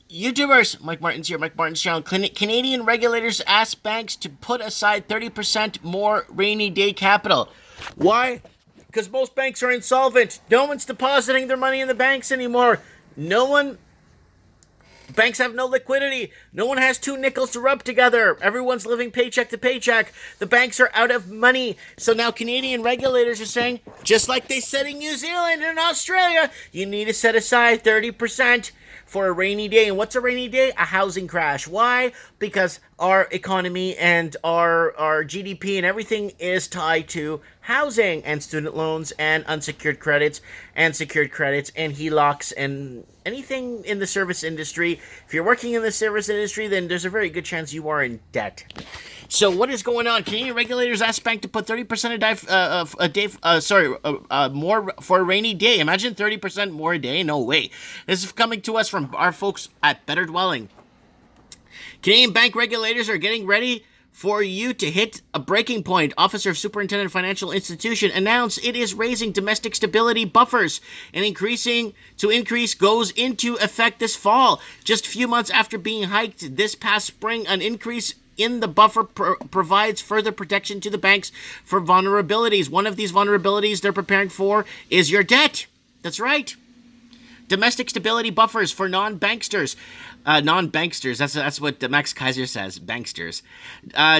YouTubers, Mike Martins here, Mike Martins channel. Canadian regulators ask banks to put aside 30% more rainy day capital. Why? Because most banks are insolvent. No one's depositing their money in the banks anymore. Banks have no liquidity. No one has two nickels to rub together. Everyone's living paycheck to paycheck. The banks are out of money. So now Canadian regulators are saying, just like they said in New Zealand and Australia, you need to set aside 30% for a rainy day. And what's a rainy day? A housing crash. Why? Because our economy and our GDP and everything is tied to housing and student loans and unsecured credits and secured credits and HELOCs and anything in the service industry. If you're working in the service industry, then there's a very good chance you are in debt. So what is going on? Canadian regulators asked bank to put 30% more for a rainy day. Imagine 30% more a day. No way. This is coming to us from our folks at Better Dwelling. Canadian bank regulators are getting ready for you to hit a breaking point. Officer of Superintendent Financial Institution announced it is raising domestic stability buffers and increase goes into effect this fall. Just a few months after being hiked this past spring, an increase in the buffer provides further protection to the banks for vulnerabilities. One of these vulnerabilities they're preparing for is your debt. That's right. Domestic stability buffers for non-banksters. That's what Max Kaiser says. Banksters.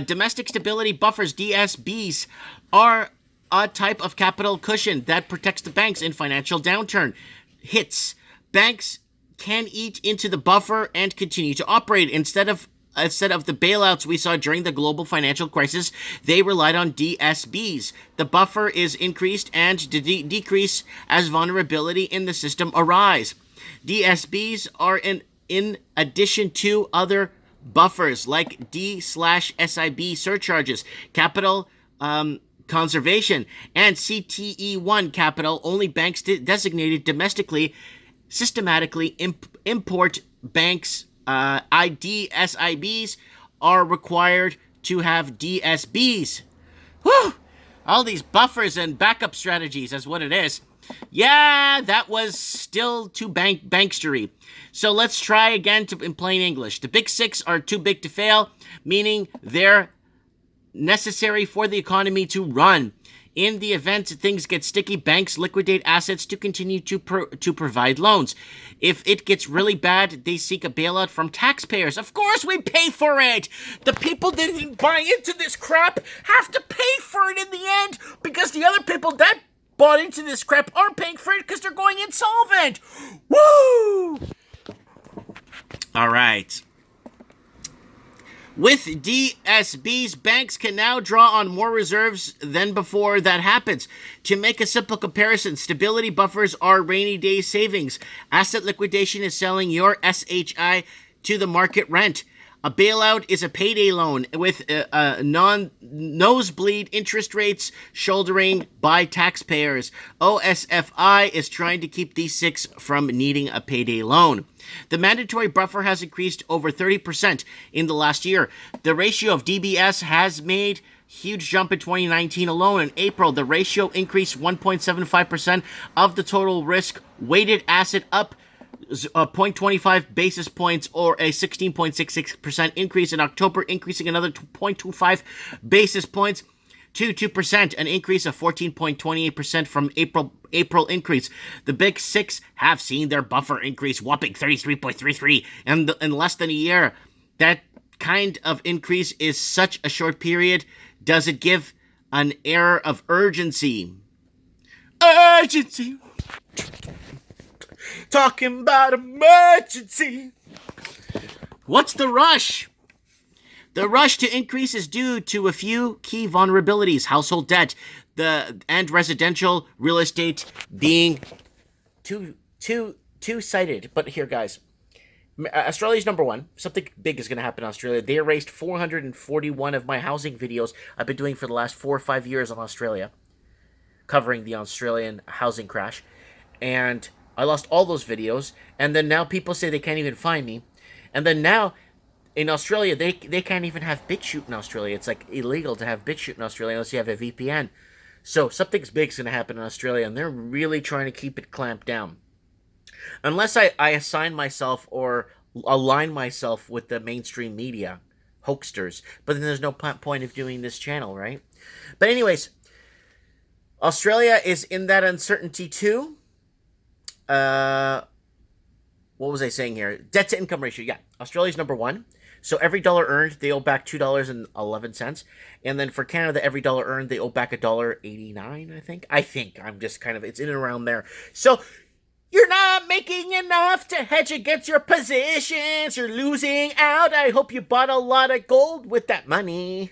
Domestic stability buffers, DSBs, are a type of capital cushion that protects the banks in financial downturn hits. Banks can eat into the buffer and continue to operate. Instead of the bailouts we saw during the global financial crisis, they relied on DSBs. The buffer is increased and decrease as vulnerability in the system arise. DSBs are in addition to other buffers like D/SIB surcharges, capital conservation, and CET1 capital. Only banks designated domestically systematically import banks. DSIBs are required to have DSBs. Whew! All these buffers and backup strategies is what it is. Yeah, that was still too bankstery. So let's try again in plain English. The big six are too big to fail, meaning they're necessary for the economy to run. In the event things get sticky, banks liquidate assets to continue to provide loans. If it gets really bad, they seek a bailout from taxpayers. Of course we pay for it! The people that didn't buy into this crap have to pay for it in the end, because the other people that bought into this crap are paying for it because they're going insolvent! Woo! Alright. With DSBs, banks can now draw on more reserves than before that happens. To make a simple comparison, stability buffers are rainy day savings. Asset liquidation is selling your SHI to the market rent. A bailout is a payday loan with nosebleed interest rates shouldering by taxpayers. OSFI is trying to keep these six from needing a payday loan. The mandatory buffer has increased over 30% in the last year. The ratio of DBS has made huge jump in 2019 alone. In April, the ratio increased 1.75% of the total risk weighted asset, up 0.25 basis points, or a 16.66% increase. In October, increasing another 0.25 basis points to 2%, an increase of 14.28% from April increase. The big six have seen their buffer increase whopping 33.33 in less than a year. That kind of increase is such a short period. Does it give an air of urgency? Urgency! Talking about emergency! What's the rush? The rush to increase is due to a few key vulnerabilities: household debt, and residential real estate being two-sided. But here, guys, Australia's number one. Something big is going to happen in Australia. They erased 441 of my housing videos I've been doing for the last 4 or 5 years on Australia, covering the Australian housing crash, and I lost all those videos. And then now people say they can't even find me, and then now in Australia, they can't even have BitChute in Australia. It's like illegal to have BitChute in Australia unless you have a VPN. So something's big's going to happen in Australia, and they're really trying to keep it clamped down. Unless I assign myself or align myself with the mainstream media hoaxsters. But then there's no point of doing this channel, right? But anyways, Australia is in that uncertainty too. What was I saying here? Debt to income ratio. Yeah, Australia's number one. So every dollar earned, they owe back $2.11. And then for Canada, every dollar earned, they owe back $1.89, I think. I'm just kind of, it's in and around there. So you're not making enough to hedge against your positions. You're losing out. I hope you bought a lot of gold with that money.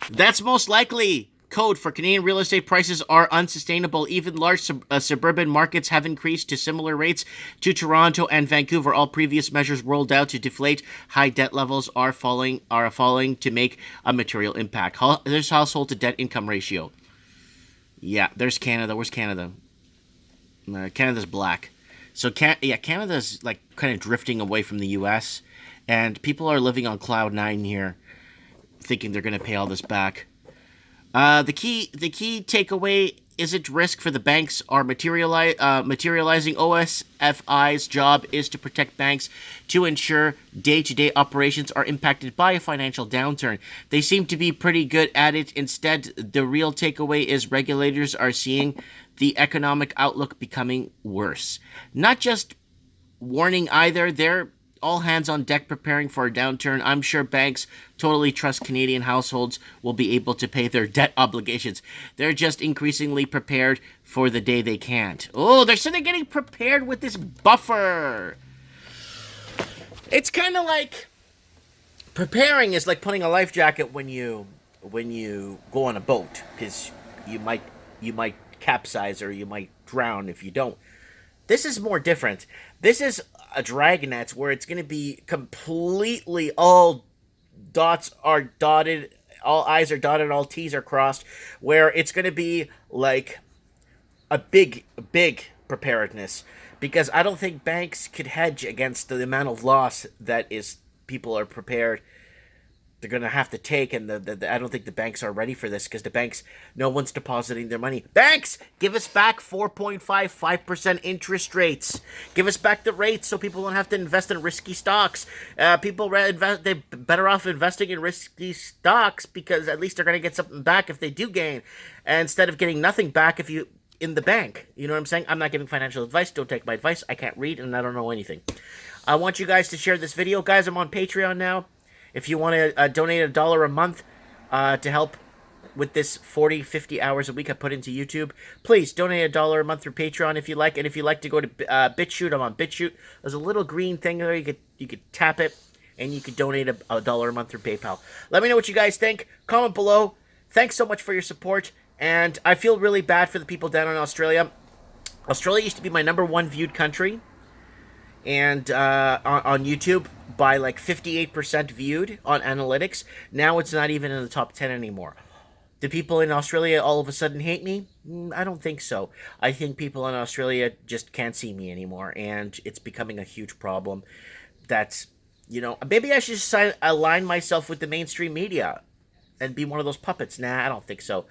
That's most likely. Code for Canadian real estate prices are unsustainable. Even large suburban markets have increased to similar rates to Toronto and Vancouver. All previous measures rolled out to deflate high debt levels are falling to make a material impact. There's household to debt income ratio. Yeah, there's Canada. Where's Canada? Canada's black. So Canada's like kind of drifting away from the U.S. and people are living on cloud nine here, thinking they're going to pay all this back. The key takeaway isn't risk for the banks are materializing. OSFI's job is to protect banks to ensure day-to-day operations are impacted by a financial downturn. They seem to be pretty good at it. Instead, the real takeaway is regulators are seeing the economic outlook becoming worse. Not just warning either, they're all hands on deck preparing for a downturn. I'm sure banks totally trust Canadian households will be able to pay their debt obligations. They're just increasingly prepared for the day they can't. Oh, they're getting prepared with this buffer. It's kind of like preparing is like putting a life jacket when you go on a boat, because you might capsize or you might drown if you don't. This is more different. This is a dragnet where it's going to be completely all dots are dotted, all I's are dotted, all T's are crossed, where it's going to be like a big preparedness, because I don't think banks could hedge against the amount of loss that is people are prepared they're going to have to take, and I don't think the banks are ready for this, because the banks, no one's depositing their money. Banks, give us back 4.55% interest rates. Give us back the rates so people don't have to invest in risky stocks. They're better off investing in risky stocks, because at least they're going to get something back if they do gain, instead of getting nothing back if you in the bank. You know what I'm saying? I'm not giving financial advice. Don't take my advice. I can't read and I don't know anything. I want you guys to share this video. Guys, I'm on Patreon now. If you want to donate $1 a month to help with this 40, 50 hours a week I put into YouTube, please donate $1 a month through Patreon if you like. And if you like to go to BitChute, I'm on BitChute. There's a little green thing there. You could tap it, and you could donate $1 a month through PayPal. Let me know what you guys think. Comment below. Thanks so much for your support. And I feel really bad for the people down in Australia. Australia used to be my #1 viewed country, and on YouTube, by like 58% viewed on analytics. Now it's not even in the top 10 anymore. Do people in Australia all of a sudden hate me? I don't think so. I think people in Australia just can't see me anymore, and it's becoming a huge problem. That's, maybe I should just align myself with the mainstream media and be one of those puppets. Nah, I don't think so.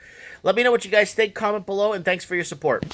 Let me know what you guys think. Comment below, and thanks for your support.